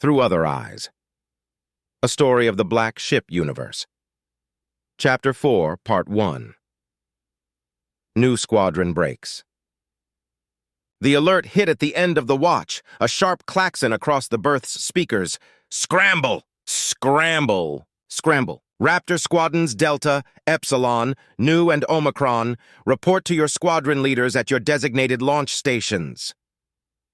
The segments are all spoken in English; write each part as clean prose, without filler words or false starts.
Through Other Eyes. A Story of the Black Ship Universe. Chapter 4, Part 1. New Squadron Breaks. The alert hit at the end of the watch, a sharp klaxon across the berth's speakers. Scramble! Scramble! Scramble. Raptor Squadrons Delta, Epsilon, Nu, and Omicron, report to your squadron leaders at your designated launch stations.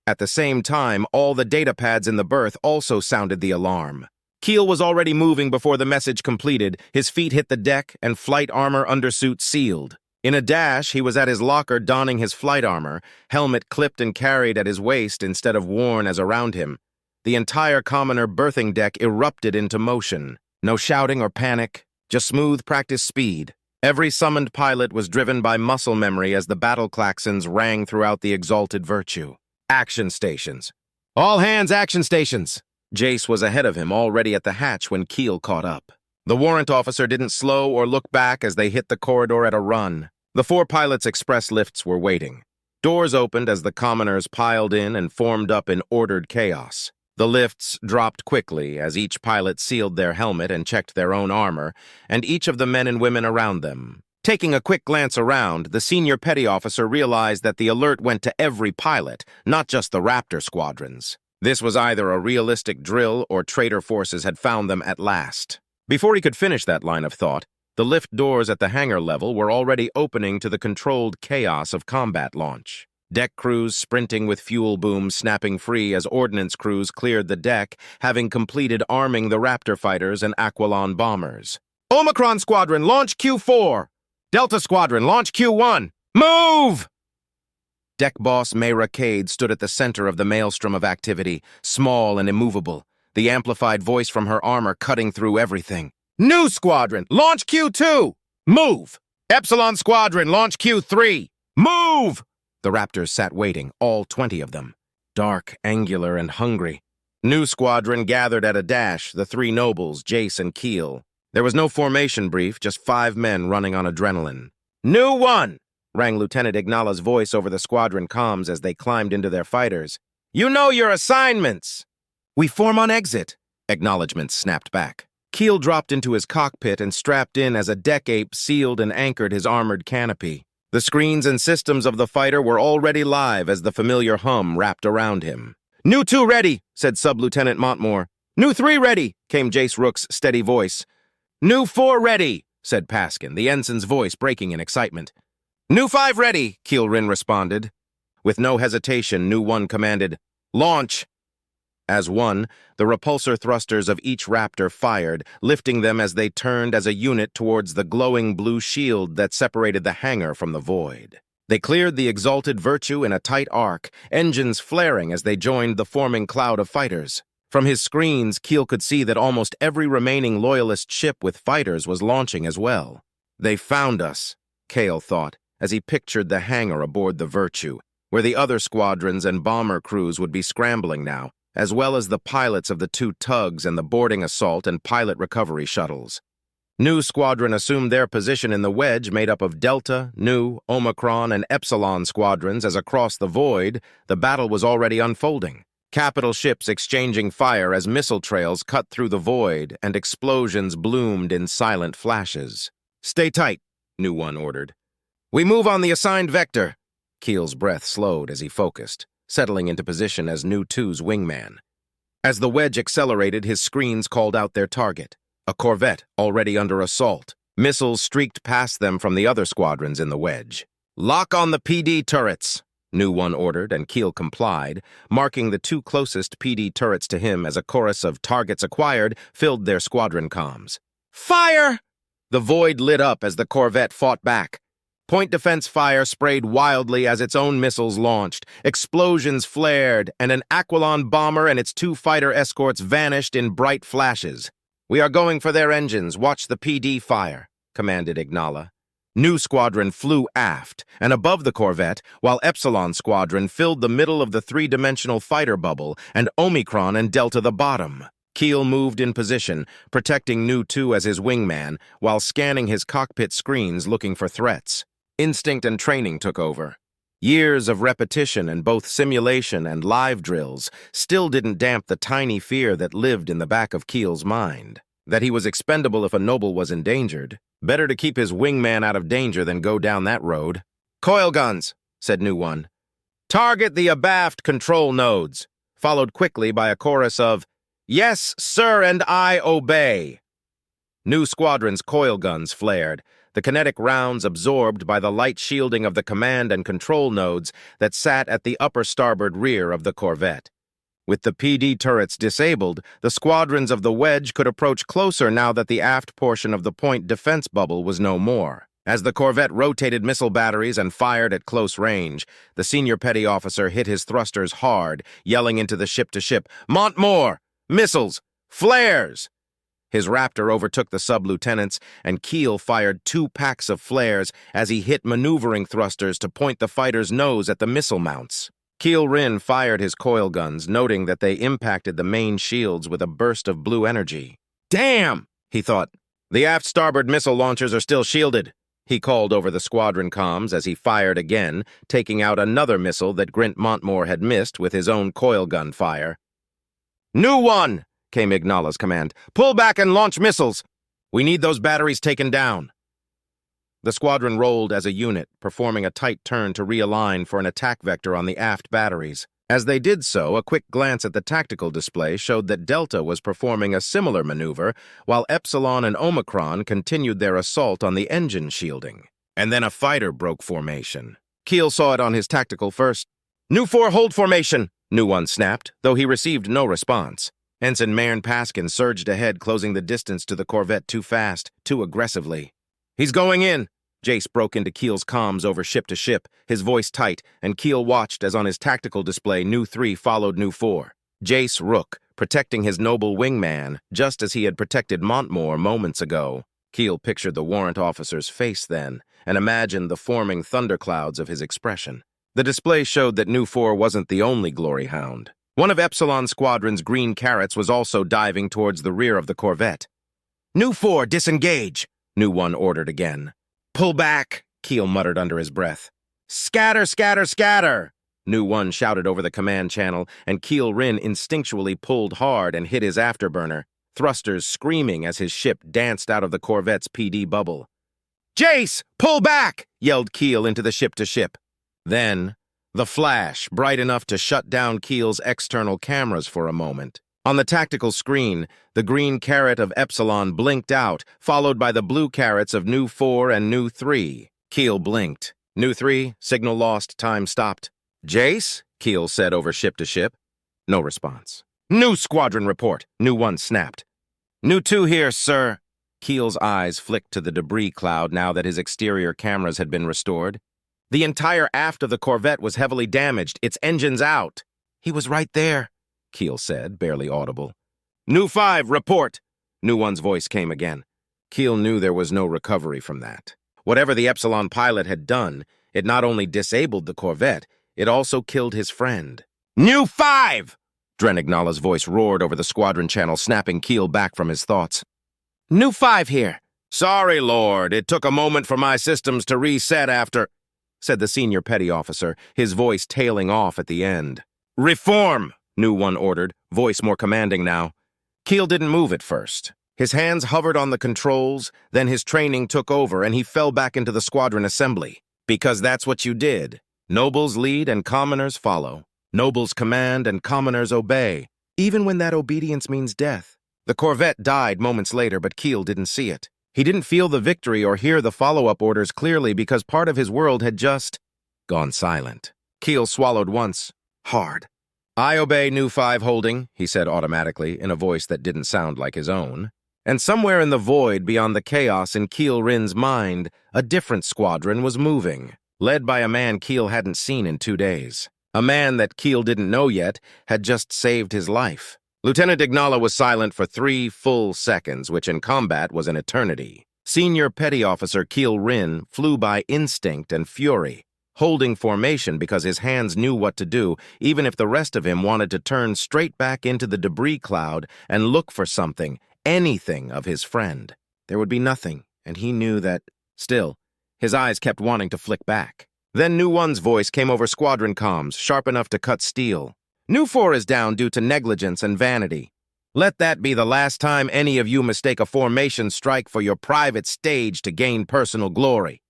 At the same time, all the data pads in the berth also sounded the alarm. Kael was already moving before the message completed. His feet hit the deck and flight armor undersuit sealed. In a dash, he was at his locker donning his flight armor, helmet clipped and carried at his waist instead of worn as around him. The entire commoner berthing deck erupted into motion. No shouting or panic, just smooth practice speed. Every summoned pilot was driven by muscle memory as the battle klaxons rang throughout the Exalted Virtue. Action stations. All hands action stations. Jace was ahead of him, already at the hatch when Kael caught up. The warrant officer didn't slow or look back as they hit the corridor at a run. The 4 pilots' express lifts were waiting. Doors opened as the commoners piled in and formed up in ordered chaos. The lifts dropped quickly as each pilot sealed their helmet and checked their own armor, and each of the men and women around them. Taking a quick glance around, the senior petty officer realized that the alert went to every pilot, not just the Raptor squadrons. This was either a realistic drill or traitor forces had found them at last. Before he could finish that line of thought, the lift doors at the hangar level were already opening to the controlled chaos of combat launch. Deck crews sprinting with fuel booms snapping free as ordnance crews cleared the deck, having completed arming the Raptor fighters and Aquilon bombers. Omicron Squadron, launch Q4! Delta Squadron, launch Q1! Move! Deck boss Mayra Cade stood at the center of the maelstrom of activity, small and immovable, the amplified voice from her armor cutting through everything. New Squadron, launch Q2! Move! Epsilon Squadron, launch Q3! Move! The Raptors sat waiting, all 20 of them. Dark, angular, and hungry. New Squadron gathered at a dash, the 3 nobles, Jace and Kael. There was no formation brief, just 5 men running on adrenaline. New 1! Rang Lieutenant Ignala's voice over the squadron comms as they climbed into their fighters. You know your assignments! We form on exit, acknowledgments snapped back. Kael dropped into his cockpit and strapped in as a deck ape sealed and anchored his armored canopy. The screens and systems of the fighter were already live as the familiar hum wrapped around him. New 2 ready, said Sub-Lieutenant Montmore. New 3 ready, came Jace Rook's steady voice. New 4 ready, said Paskin, the ensign's voice breaking in excitement. New 5 ready, Rynn responded. With no hesitation, New 1 commanded, Launch! As one, the repulsor thrusters of each Raptor fired, lifting them as they turned as a unit towards the glowing blue shield that separated the hangar from the void. They cleared the Exalted Virtue in a tight arc, engines flaring as they joined the forming cloud of fighters. From his screens, Kael could see that almost every remaining Loyalist ship with fighters was launching as well. They found us, Kael thought, as he pictured the hangar aboard the Virtue, where the other squadrons and bomber crews would be scrambling now, as well as the pilots of the 2 tugs and the boarding assault and pilot recovery shuttles. New Squadron assumed their position in the wedge made up of Delta, Nu, Omicron, and Epsilon squadrons as across the void, the battle was already unfolding. Capital ships exchanging fire as missile trails cut through the void and explosions bloomed in silent flashes. Stay tight, Nu 1 ordered. We move on the assigned vector. Kael's breath slowed as he focused, settling into position as Nu 2's wingman. As the wedge accelerated, his screens called out their target, a corvette already under assault. Missiles streaked past them from the other squadrons in the wedge. Lock on the PD turrets, Nu 1 ordered, and Kael complied, marking the 2 closest PD turrets to him as a chorus of targets acquired filled their squadron comms. Fire! The void lit up as the corvette fought back. Point defense fire sprayed wildly as its own missiles launched. Explosions flared, and an Aquilon bomber and its 2 fighter escorts vanished in bright flashes. We are going for their engines. Watch the PD fire, commanded Ignala. Nu Squadron flew aft, and above the corvette, while Epsilon Squadron filled the middle of the 3-dimensional fighter bubble, and Omicron and Delta the bottom. Kael moved in position, protecting Nu 2 as his wingman, while scanning his cockpit screens looking for threats. Instinct and training took over. Years of repetition in both simulation and live drills still didn't damp the tiny fear that lived in the back of Kael's mind. That he was expendable if a noble was endangered. Better to keep his wingman out of danger than go down that road. "Coil guns," said New One. "Target the abaft control nodes," followed quickly by a chorus of, "Yes, sir, and I obey." New Squadron's coil guns flared, the kinetic rounds absorbed by the light shielding of the command and control nodes that sat at the upper starboard rear of the corvette. With the PD turrets disabled, the squadrons of the Wedge could approach closer now that the aft portion of the point defense bubble was no more. As the corvette rotated missile batteries and fired at close range, the senior petty officer hit his thrusters hard, yelling into the ship-to-ship, "Montmore! Missiles! Flares!" His Raptor overtook the sub-lieutenants, and Kael fired 2 packs of flares as he hit maneuvering thrusters to point the fighter's nose at the missile mounts. Rynn fired his coil guns, noting that they impacted the main shields with a burst of blue energy. "Damn!" he thought. "The aft starboard missile launchers are still shielded," he called over the squadron comms as he fired again, taking out another missile that Grint Montmore had missed with his own coil gun fire. "New One!" came Ignala's command. "Pull back and launch missiles! We need those batteries taken down." The squadron rolled as a unit, performing a tight turn to realign for an attack vector on the aft batteries. As they did so, a quick glance at the tactical display showed that Delta was performing a similar maneuver, while Epsilon and Omicron continued their assault on the engine shielding. And then a fighter broke formation. Kael saw it on his tactical first. "New 4, hold formation!" New One snapped, though he received no response. Ensign Marin Paskin surged ahead, closing the distance to the corvette too fast, too aggressively. "He's going in!" Jace broke into Kael's comms over ship to ship, his voice tight, and Kael watched as on his tactical display New 3 followed New 4. Jace Rook, protecting his noble wingman, just as he had protected Montmore moments ago. Kael pictured the warrant officer's face then, and imagined the forming thunderclouds of his expression. The display showed that New 4 wasn't the only glory hound. One of Epsilon Squadron's green carrots was also diving towards the rear of the corvette. "New 4, disengage!" New One ordered again. "Pull back!" Kael muttered under his breath. "Scatter, scatter, scatter!" New One shouted over the command channel, and Rynn instinctually pulled hard and hit his afterburner, thrusters screaming as his ship danced out of the corvette's PD bubble. "Jace, pull back!" yelled Kael into the ship-to-ship. Then, the flash, bright enough to shut down Kael's external cameras for a moment. On the tactical screen, the green carrot of Epsilon blinked out, followed by the blue carrots of New 4 and New 3. Kael blinked. "New 3, signal lost, time stopped." "Jace?" Kael said over ship to ship. No response. "New squadron report," New 1 snapped. "New 2 here, sir." Kael's eyes flicked to the debris cloud now that his exterior cameras had been restored. The entire aft of the corvette was heavily damaged, its engines out. "He was right there," Kael said, barely audible. "New 5, report!" New 1's voice came again. Kael knew there was no recovery from that. Whatever the Epsilon pilot had done, it not only disabled the corvette, it also killed his friend. "New 5!" Drenignala's voice roared over the squadron channel, snapping Kael back from his thoughts. "New 5 here." "Sorry, Lord, it took a moment for my systems to reset after," said the senior petty officer, his voice tailing off at the end. "Reform!" New 1 ordered, voice more commanding now. Kael didn't move at first. His hands hovered on the controls, then his training took over and he fell back into the squadron assembly. Because that's what you did. Nobles lead and commoners follow. Nobles command and commoners obey, even when that obedience means death. The corvette died moments later, but Kael didn't see it. He didn't feel the victory or hear the follow-up orders clearly because part of his world had just gone silent. Kael swallowed once, hard. "I obey, New 5 holding," he said automatically in a voice that didn't sound like his own. And somewhere in the void beyond the chaos in Rynn's mind, a different squadron was moving, led by a man Kael hadn't seen in 2 days. A man that Kael didn't know yet had just saved his life. Lieutenant Ignala was silent for 3 full seconds, which in combat was an eternity. Senior Petty Officer Rynn flew by instinct and fury, holding formation because his hands knew what to do, even if the rest of him wanted to turn straight back into the debris cloud and look for something, anything of his friend. There would be nothing, and he knew that. Still, his eyes kept wanting to flick back. Then New One's voice came over squadron comms, sharp enough to cut steel. New 4 is down due to negligence and vanity. Let that be the last time any of you mistake a formation strike for your private stage to gain personal glory.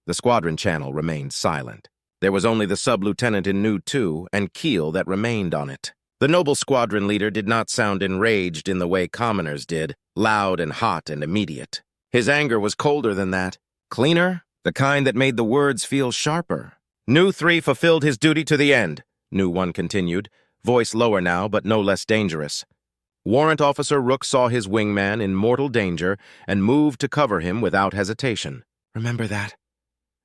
The squadron channel remained silent. There was only the sub-lieutenant in New 2 and Kael that remained on it. The noble squadron leader did not sound enraged in the way commoners did, loud and hot and immediate. His anger was colder than that, cleaner, the kind that made the words feel sharper. New 3 fulfilled his duty to the end, New 1 continued, voice lower now but no less dangerous. Warrant Officer Rook saw his wingman in mortal danger and moved to cover him without hesitation. Remember that?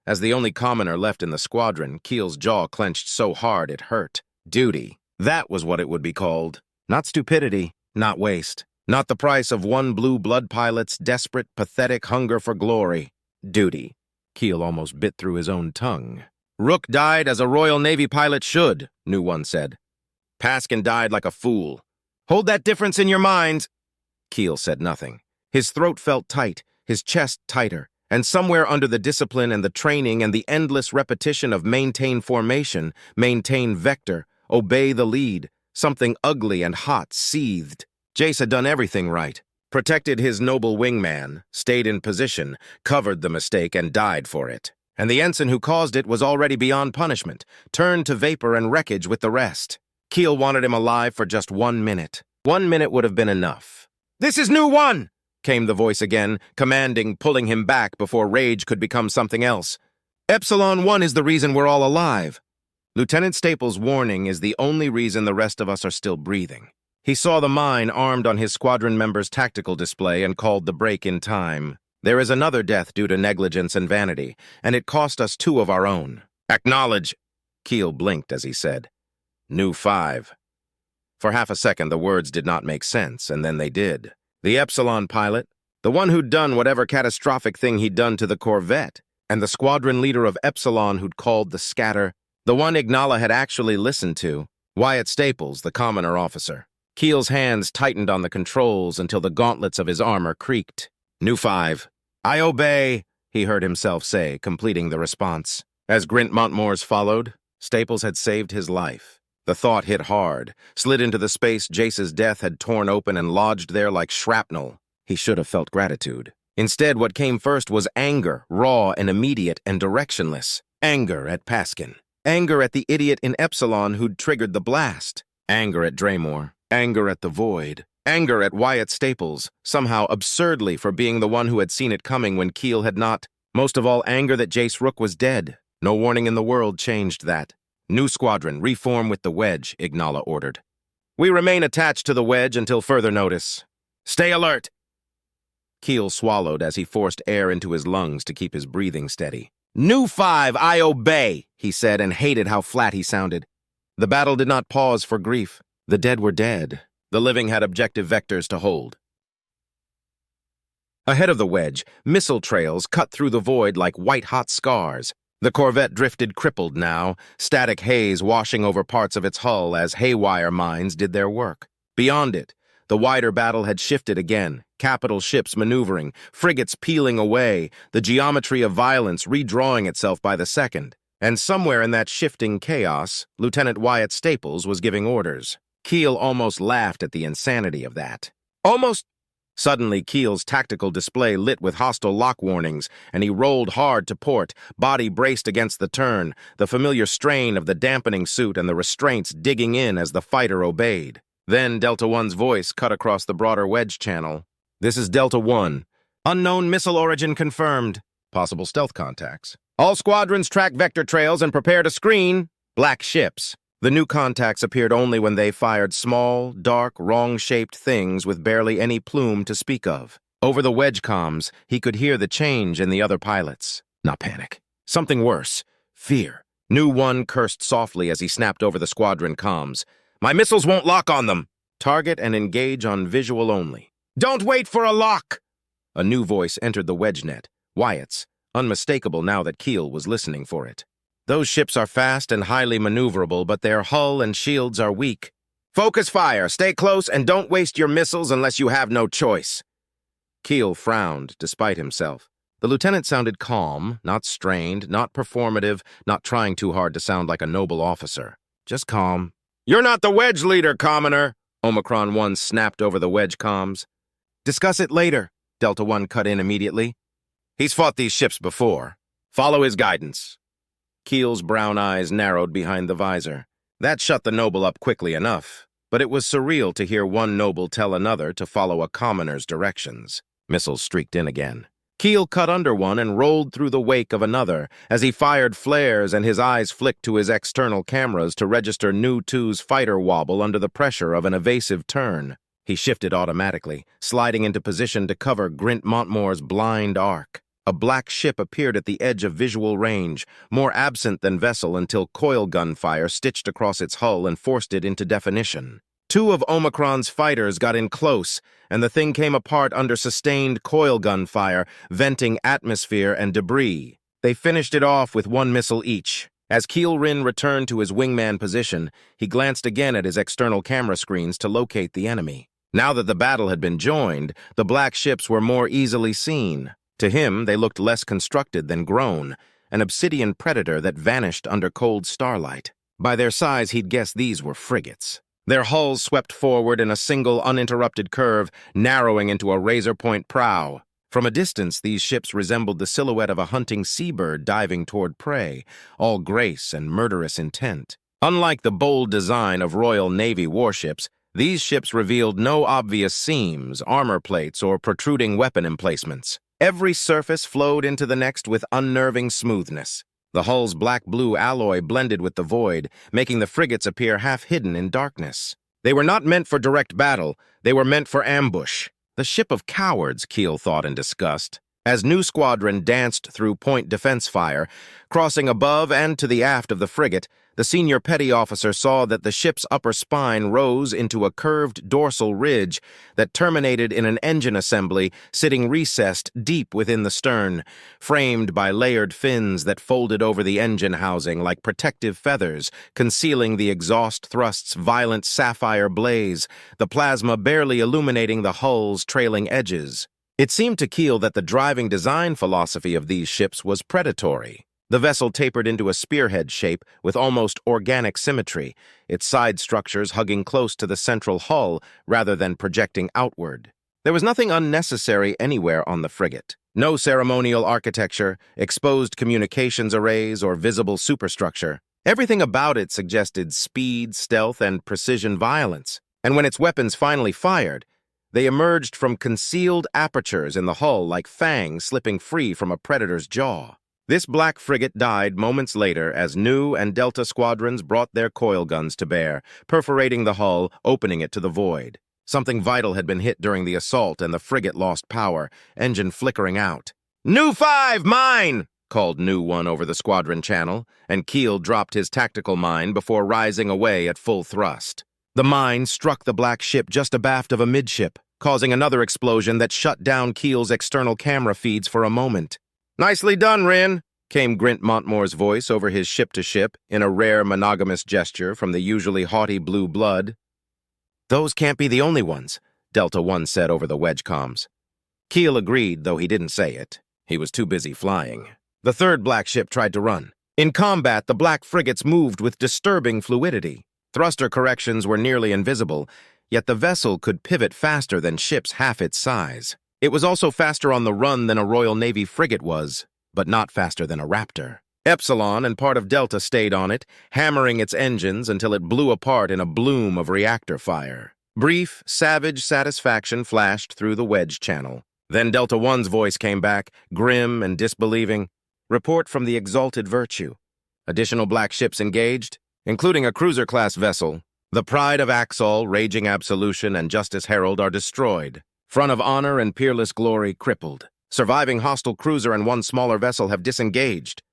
As the only commoner left in the squadron, Kael's jaw clenched so hard it hurt. Duty. That was what it would be called. Not stupidity, not waste. Not the price of one blue blood pilot's desperate, pathetic hunger for glory. Duty. Kael almost bit through his own tongue. Rook died as a Royal Navy pilot should, New 1 said. Paskin died like a fool. Hold that difference in your minds. Kael said nothing. His throat felt tight, his chest tighter, and somewhere under the discipline and the training and the endless repetition of maintain formation, maintain vector, obey the lead, something ugly and hot seethed. Jace had done everything right. Protected his noble wingman, stayed in position, covered the mistake, and died for it. And the ensign who caused it was already beyond punishment, turned to vapor and wreckage with the rest. Kael wanted him alive for just 1 minute. 1 minute would have been enough. "This is New 1!" came the voice again, commanding, pulling him back before rage could become something else. "Epsilon 1 is the reason we're all alive. Lieutenant Staples' warning is the only reason the rest of us are still breathing." He saw the mine armed on his squadron member's tactical display and called the break in time. "There is another death due to negligence and vanity, and it cost us 2 of our own." "Acknowledge." Kael blinked as he said, "New 5. For half a second, the words did not make sense, and then they did. The Epsilon pilot, the one who'd done whatever catastrophic thing he'd done to the Corvette, and the squadron leader of Epsilon who'd called the scatter, the one Ignala had actually listened to, Wyatt Staples, the commoner officer. Kael's hands tightened on the controls until the gauntlets of his armor creaked. "New 5. I obey," he heard himself say, completing the response. As Grint Montmore's followed, Staples had saved his life. The thought hit hard, slid into the space Jace's death had torn open and lodged there like shrapnel. He should have felt gratitude. Instead, what came first was anger, raw and immediate and directionless. Anger at Paskin. Anger at the idiot in Epsilon who'd triggered the blast. Anger at Draymore. Anger at the Void. Anger at Wyatt Staples, somehow absurdly for being the one who had seen it coming when Kael had not. Most of all, anger that Jace Rook was dead. No warning in the world changed that. "New squadron, reform with the wedge," Ignala ordered. "We remain attached to the wedge until further notice. Stay alert." Kael swallowed as he forced air into his lungs to keep his breathing steady. "New 5, I obey," he said, and hated how flat he sounded. The battle did not pause for grief. The dead were dead. The living had objective vectors to hold. Ahead of the wedge, missile trails cut through the void like white-hot scars. The Corvette drifted crippled now, static haze washing over parts of its hull as haywire mines did their work. Beyond it, the wider battle had shifted again, capital ships maneuvering, frigates peeling away, the geometry of violence redrawing itself by the second. And somewhere in that shifting chaos, Lieutenant Wyatt Staples was giving orders. Kael almost laughed at the insanity of that. Almost. Suddenly, Kael's tactical display lit with hostile lock warnings, and he rolled hard to port, body braced against the turn, the familiar strain of the dampening suit and the restraints digging in as the fighter obeyed. Then Delta One's voice cut across the broader wedge channel. "This is Delta One. Unknown missile origin confirmed. Possible stealth contacts. All squadrons track vector trails and prepare to screen. Black ships." The new contacts appeared only when they fired small, dark, wrong-shaped things with barely any plume to speak of. Over the wedge comms, he could hear the change in the other pilots. Not panic. Something worse. Fear. New 1 cursed softly as he snapped over the squadron comms. "My missiles won't lock on them. Target and engage on visual only." "Don't wait for a lock!" A new voice entered the wedge net. Wyatt's, unmistakable now that Kael was listening for it. "Those ships are fast and highly maneuverable, but their hull and shields are weak. Focus fire, stay close, and don't waste your missiles unless you have no choice." Kael frowned, despite himself. The lieutenant sounded calm, not strained, not performative, not trying too hard to sound like a noble officer. Just calm. "You're not the wedge leader, commoner," Omicron 1 snapped over the wedge comms. "Discuss it later," Delta 1 cut in immediately. "He's fought these ships before. Follow his guidance." Kael's brown eyes narrowed behind the visor. That shut the noble up quickly enough, but it was surreal to hear one noble tell another to follow a commoner's directions. Missiles streaked in again. Kael cut under one and rolled through the wake of another as he fired flares and his eyes flicked to his external cameras to register Nu 2's fighter wobble under the pressure of an evasive turn. He shifted automatically, sliding into position to cover Grint Montmore's blind arc. A black ship appeared at the edge of visual range, more absent than vessel until coil gun fire stitched across its hull and forced it into definition. Two of Omicron's fighters got in close, and the thing came apart under sustained coil gun fire, venting atmosphere and debris. They finished it off with one missile each. As Rynn returned to his wingman position, he glanced again at his external camera screens to locate the enemy. Now that the battle had been joined, the black ships were more easily seen. To him, they looked less constructed than grown, an obsidian predator that vanished under cold starlight. By their size, he'd guess these were frigates. Their hulls swept forward in a single uninterrupted curve, narrowing into a razor-point prow. From a distance, these ships resembled the silhouette of a hunting seabird diving toward prey, all grace and murderous intent. Unlike the bold design of Royal Navy warships, these ships revealed no obvious seams, armor plates, or protruding weapon emplacements. Every surface flowed into the next with unnerving smoothness. The hull's black-blue alloy blended with the void, making the frigates appear half-hidden in darkness. They were not meant for direct battle, they were meant for ambush. The ship of cowards, Kael thought in disgust. As Nu Squadron danced through point defense fire, crossing above and to the aft of the frigate, the senior petty officer saw that the ship's upper spine rose into a curved dorsal ridge that terminated in an engine assembly sitting recessed deep within the stern, framed by layered fins that folded over the engine housing like protective feathers, concealing the exhaust thrust's violent sapphire blaze, the plasma barely illuminating the hull's trailing edges. It seemed to Kael that the driving design philosophy of these ships was predatory. The vessel tapered into a spearhead shape with almost organic symmetry, its side structures hugging close to the central hull rather than projecting outward. There was nothing unnecessary anywhere on the frigate. No ceremonial architecture, exposed communications arrays, or visible superstructure. Everything about it suggested speed, stealth, and precision violence. And when its weapons finally fired, they emerged from concealed apertures in the hull like fangs slipping free from a predator's jaw. This black frigate died moments later as Nu and Delta squadrons brought their coil guns to bear, perforating the hull, opening it to the void. Something vital had been hit during the assault and the frigate lost power, engine flickering out. "Nu 5, mine!" called Nu 1 over the squadron channel, and Kael dropped his tactical mine before rising away at full thrust. The mine struck the black ship just abaft of a midship, causing another explosion that shut down Kael's external camera feeds for a moment. "Nicely done, Rynn," came Grint Montmore's voice over his ship-to-ship in a rare monogamous gesture from the usually haughty blue blood. "Those can't be the only ones," Delta 1 said over the wedge comms. Kael agreed, though he didn't say it. He was too busy flying. The third black ship tried to run. In combat, the black frigates moved with disturbing fluidity. Thruster corrections were nearly invisible, yet the vessel could pivot faster than ships half its size. It was also faster on the run than a Royal Navy frigate was, but not faster than a Raptor. Epsilon and part of Delta stayed on it, hammering its engines until it blew apart in a bloom of reactor fire. Brief, savage satisfaction flashed through the wedge channel. Then Delta 1's voice came back, grim and disbelieving. "Report from the Exalted Virtue. Additional black ships engaged, including a cruiser-class vessel. The Pride of Axol, Raging Absolution, and Justice Herald are destroyed. Front of Honor and Peerless Glory crippled. Surviving hostile cruiser and one smaller vessel have disengaged."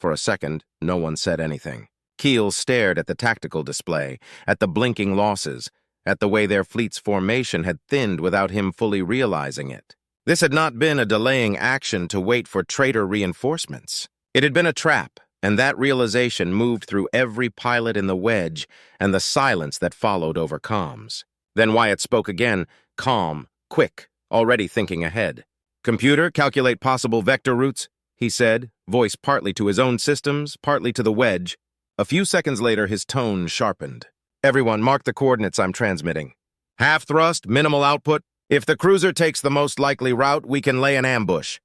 For a second, no one said anything. Kael stared at the tactical display, at the blinking losses, at the way their fleet's formation had thinned without him fully realizing it. This had not been a delaying action to wait for traitor reinforcements. It had been a trap, and that realization moved through every pilot in the wedge and the silence that followed over comms. Then Wyatt spoke again, calm, quick, already thinking ahead. "Computer, calculate possible vector routes," he said, voice partly to his own systems, partly to the wedge. A few seconds later, his tone sharpened. "Everyone, mark the coordinates I'm transmitting. Half thrust, minimal output. If the cruiser takes the most likely route, we can lay an ambush."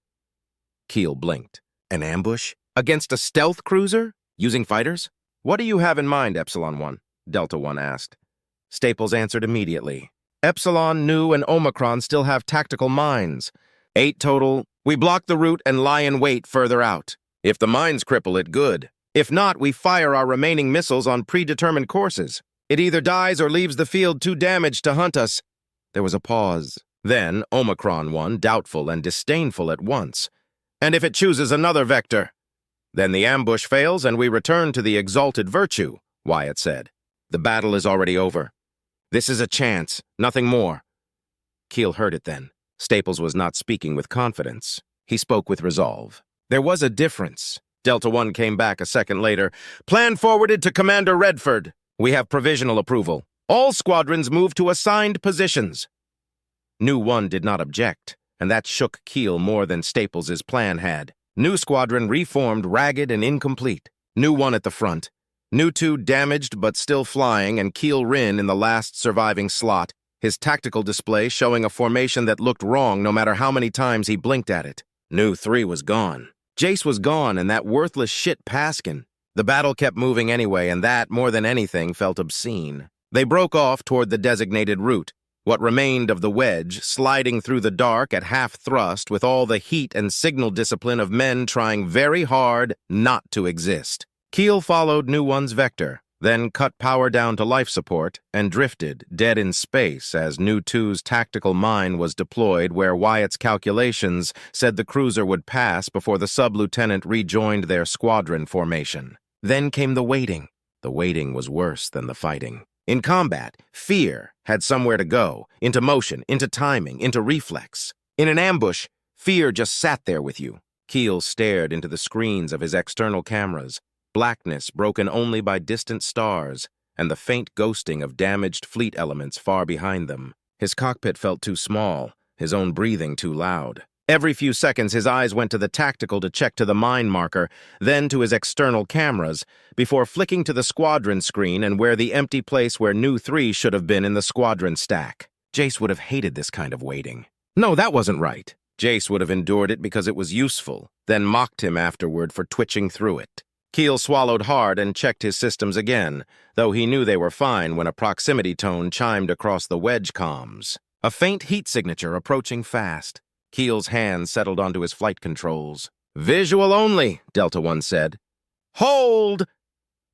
Kael blinked. "An ambush? Against a stealth cruiser? Using fighters?" "What do you have in mind, Epsilon 1? Delta 1 asked. Staples answered immediately. "Epsilon, Nu, and Omicron still have tactical mines. 8 total. We block the route and lie in wait further out. If the mines cripple it, good. If not, we fire our remaining missiles on predetermined courses. It either dies or leaves the field too damaged to hunt us." There was a pause. Then Omicron 1, doubtful and disdainful at once. "And if it chooses another vector?" "Then the ambush fails and we return to the Exalted Virtue," Wyatt said. "The battle is already over. This is a chance, nothing more." Kael heard it then. Staples was not speaking with confidence. He spoke with resolve. There was a difference. Delta 1 came back a second later. "Plan forwarded to Commander Redford. We have provisional approval. All squadrons move to assigned positions." Nu 1 did not object, and that shook Kael more than Staples' plan had. Nu Squadron reformed ragged and incomplete. Nu 1 at the front. Nu 2 damaged but still flying, and Rynn in the last surviving slot, his tactical display showing a formation that looked wrong no matter how many times he blinked at it. Nu 3 was gone. Jace was gone, and that worthless shit Paskin. The battle kept moving anyway, and that, more than anything, felt obscene. They broke off toward the designated route, what remained of the wedge, sliding through the dark at half thrust with all the heat and signal discipline of men trying very hard not to exist. Kael followed Nu 1's vector, then cut power down to life support and drifted, dead in space, as Nu 2's tactical mine was deployed where Wyatt's calculations said the cruiser would pass before the sub-lieutenant rejoined their squadron formation. Then came the waiting. The waiting was worse than the fighting. In combat, fear had somewhere to go, into motion, into timing, into reflex. In an ambush, fear just sat there with you. Kael stared into the screens of his external cameras, blackness broken only by distant stars, and the faint ghosting of damaged fleet elements far behind them. His cockpit felt too small, his own breathing too loud. Every few seconds, his eyes went to the tactical to check to the mine marker, then to his external cameras, before flicking to the squadron screen and where the empty place where Nu 3 should have been in the squadron stack. Jace would have hated this kind of waiting. No, that wasn't right. Jace would have endured it because it was useful, then mocked him afterward for twitching through it. Kael swallowed hard and checked his systems again, though he knew they were fine when a proximity tone chimed across the wedge comms. A faint heat signature approaching fast. Kael's hand settled onto his flight controls. "Visual only," Delta 1 said. "Hold!"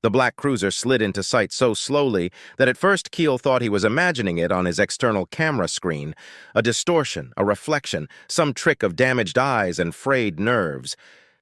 The black cruiser slid into sight so slowly that at first Kael thought he was imagining it on his external camera screen. A distortion, a reflection, some trick of damaged eyes and frayed nerves.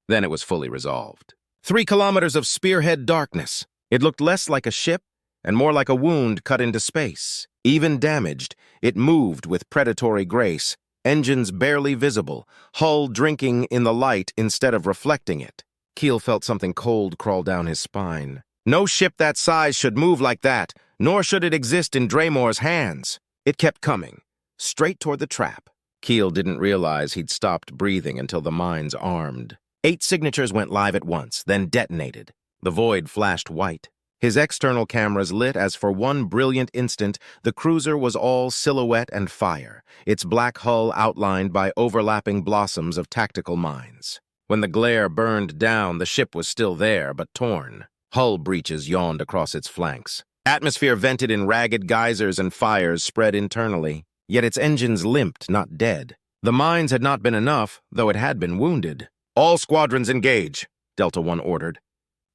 Then it was fully resolved. 3 kilometers of spearhead darkness. It looked less like a ship and more like a wound cut into space. Even damaged, it moved with predatory grace. Engines barely visible, hull drinking in the light instead of reflecting it. Kael felt something cold crawl down his spine. No ship that size should move like that, nor should it exist in Draymore's hands. It kept coming, straight toward the trap. Kael didn't realize he'd stopped breathing until the mines armed. 8 signatures went live at once, then detonated. The void flashed white. His external cameras lit as for one brilliant instant the cruiser was all silhouette and fire, its black hull outlined by overlapping blossoms of tactical mines. When the glare burned down, the ship was still there, but torn. Hull breaches yawned across its flanks. Atmosphere vented in ragged geysers and fires spread internally. Yet its engines limped, not dead. The mines had not been enough, though it had been wounded. "All squadrons engage," Delta 1 ordered.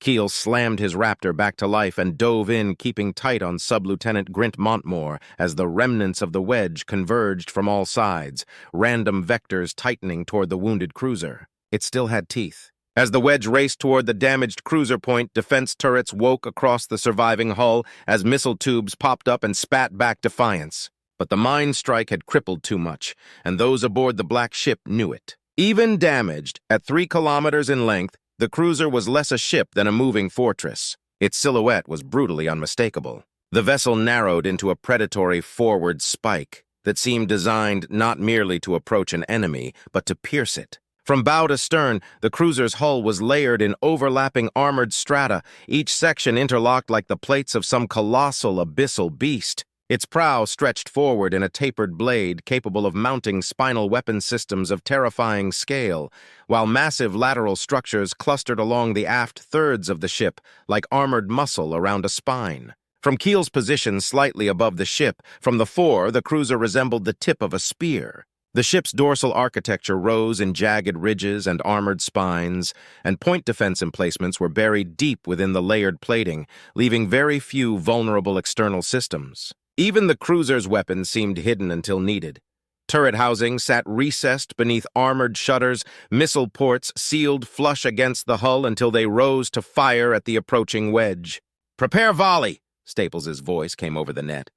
Kael slammed his Raptor back to life and dove in, keeping tight on Sub-Lieutenant Grint Montmore as the remnants of the wedge converged from all sides, random vectors tightening toward the wounded cruiser. It still had teeth. As the wedge raced toward the damaged cruiser point, defense turrets woke across the surviving hull as missile tubes popped up and spat back defiance. But the mine strike had crippled too much, and those aboard the black ship knew it. Even damaged, at 3 kilometers in length, the cruiser was less a ship than a moving fortress. Its silhouette was brutally unmistakable. The vessel narrowed into a predatory forward spike. that seemed designed not merely to approach an enemy, but to pierce it. From bow to stern, the cruiser's hull was layered in overlapping armored strata, each section interlocked like the plates of some colossal abyssal beast. Its prow stretched forward in a tapered blade capable of mounting spinal weapon systems of terrifying scale, while massive lateral structures clustered along the aft thirds of the ship like armored muscle around a spine. From Kael's position slightly above the ship, from the fore, the cruiser resembled the tip of a spear. The ship's dorsal architecture rose in jagged ridges and armored spines, and point defense emplacements were buried deep within the layered plating, leaving very few vulnerable external systems. Even the cruiser's weapons seemed hidden until needed. Turret housings sat recessed beneath armored shutters, missile ports sealed flush against the hull until they rose to fire at the approaching wedge. "Prepare volley," Staples' voice came over the net.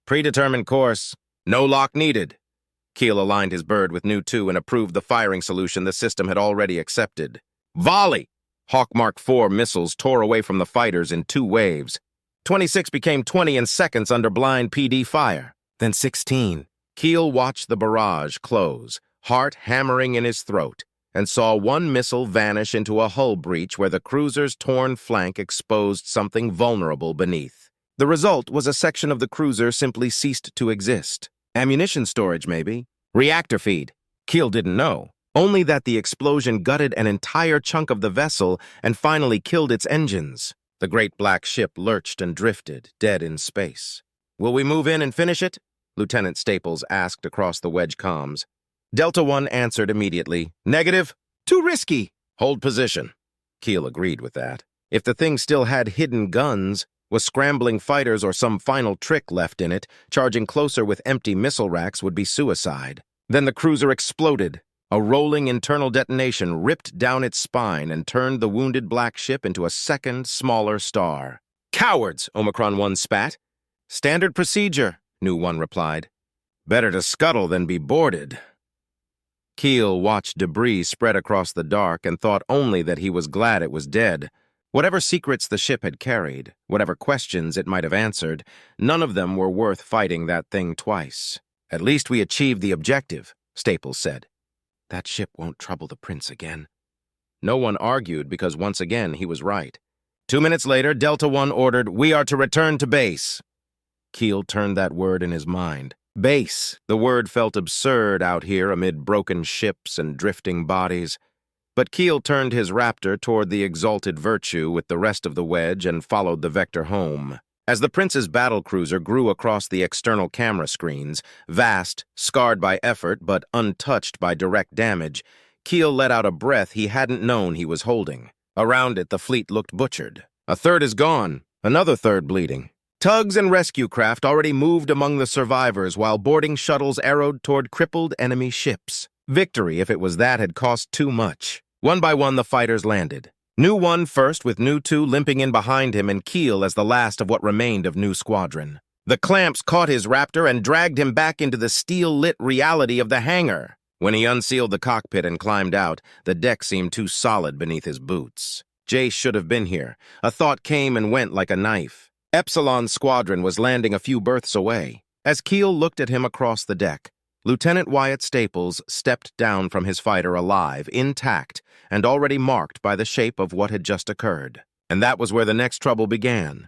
"Predetermined course. No lock needed." Kael aligned his bird with Nu 2 and approved the firing solution the system had already accepted. "Volley!" Hawk Mark IV missiles tore away from the fighters in 2 waves. 26 became 20 in seconds under blind PD fire. Then 16. Kael watched the barrage close, heart hammering in his throat, and saw one missile vanish into a hull breach where the cruiser's torn flank exposed something vulnerable beneath. The result was a section of the cruiser simply ceased to exist. Ammunition storage, maybe. Reactor feed. Kael didn't know. Only that the explosion gutted an entire chunk of the vessel and finally killed its engines. The great black ship lurched and drifted, dead in space. "Will we move in and finish it?" Lieutenant Staples asked across the wedge comms. Delta One answered immediately. "Negative. Too risky." "Hold position." Kael agreed with that. If the thing still had hidden guns, was scrambling fighters or some final trick left in it, charging closer with empty missile racks would be suicide. Then the cruiser exploded. A rolling internal detonation ripped down its spine and turned the wounded black ship into a second, smaller star. "Cowards," Omicron 1 spat. "Standard procedure," Nu 1 replied. "Better to scuttle than be boarded." Kael watched debris spread across the dark and thought only that he was glad it was dead. Whatever secrets the ship had carried, whatever questions it might have answered, none of them were worth fighting that thing twice. "At least we achieved the objective," Staples said. "That ship won't trouble the prince again." No one argued because once again he was right. 2 minutes later, Delta One ordered, "We are to return to base." Kael turned that word in his mind. Base. The word felt absurd out here amid broken ships and drifting bodies. But Kael turned his Raptor toward the Exalted Virtue with the rest of the wedge and followed the vector home. As the Prince's battlecruiser grew across the external camera screens, vast, scarred by effort but untouched by direct damage, Kael let out a breath he hadn't known he was holding. Around it, the fleet looked butchered. A third is gone, another third bleeding. Tugs and rescue craft already moved among the survivors while boarding shuttles arrowed toward crippled enemy ships. Victory, if it was that, had cost too much. One by one, the fighters landed. Nu 1 first, with Nu 2 limping in behind him, and Kael as the last of what remained of Nu Squadron. The clamps caught his Raptor and dragged him back into the steel-lit reality of the hangar. When he unsealed the cockpit and climbed out, the deck seemed too solid beneath his boots. Jace should have been here. A thought came and went like a knife. Epsilon's squadron was landing a few berths away. As Kael looked at him across the deck, Lieutenant Wyatt Staples stepped down from his fighter alive, intact, and already marked by the shape of what had just occurred. And that was where the next trouble began.